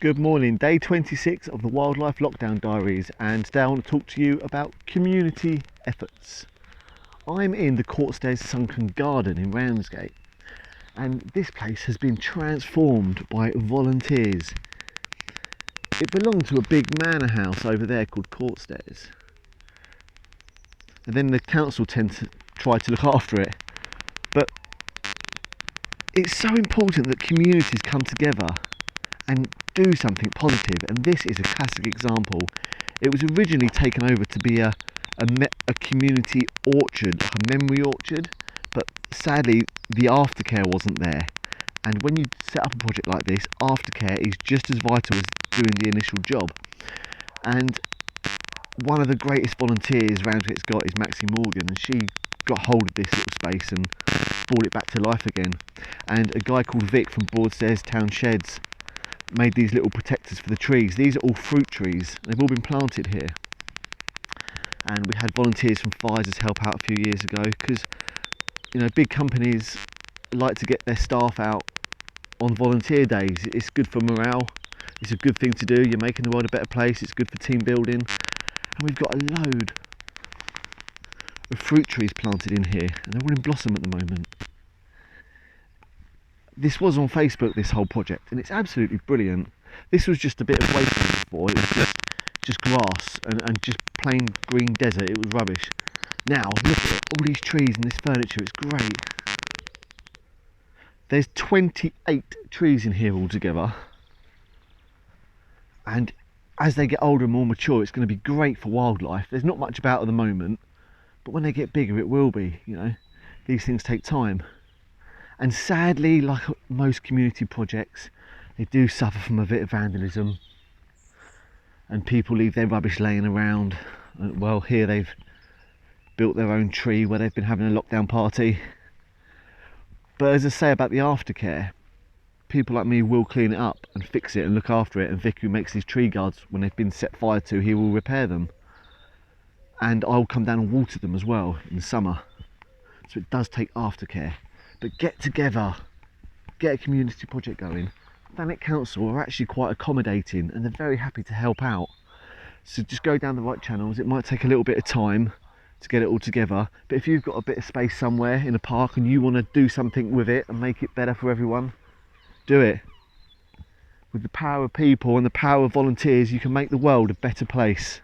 Good morning, day 26 of the Wildlife Lockdown Diaries, and today I want to talk to you about community efforts. I'm in the Courtstairs Sunken Garden in Ramsgate, and this place has been transformed by volunteers. It belonged to a big manor house over there called Courtstairs, and then the council tend to try to look after it, but it's so important that communities come together and do something positive, and this is a classic example. It was originally taken over to be a community orchard, like a memory orchard, but sadly the aftercare wasn't there. And when you set up a project like this, aftercare is just as vital as doing the initial job. And one of the greatest volunteers Ramsgate's got is Maxine Morgan, and she got hold of this little space and brought it back to life again. And a guy called Vic from Broadstairs Town Sheds made these little protectors for the trees. These are all fruit trees. They've all been planted here. And we had volunteers from Pfizer's help out a few years ago, because big companies like to get their staff out on volunteer days. It's good for morale. It's a good thing to do. You're making the world a better place. It's good for team building. And we've got a load of fruit trees planted in here, and they're all in blossom at the moment. This was on Facebook, this whole project, and it's absolutely brilliant. This was just a bit of wasteland before. It was just grass and just plain green desert. It was rubbish. Now look at it, all these trees and this furniture. It's great. There's 28 trees in here altogether, and as they get older and more mature, it's going to be great for wildlife. There's not much about at the moment, but when they get bigger it will be. These things take time. And sadly, like most community projects, they do suffer from a bit of vandalism, and people leave their rubbish laying around. Well, here they've built their own tree where they've been having a lockdown party. But as I say about the aftercare, people like me will clean it up and fix it and look after it, and Vic, who makes these tree guards, when they've been set fire to, he will repair them. And I'll come down and water them as well in the summer. So it does take aftercare. But get together, get a community project going. Thanet Council are actually quite accommodating, and they're very happy to help out. So just go down the right channels. It might take a little bit of time to get it all together, but if you've got a bit of space somewhere in a park and you want to do something with it and make it better for everyone, do it. With the power of people and the power of volunteers, you can make the world a better place.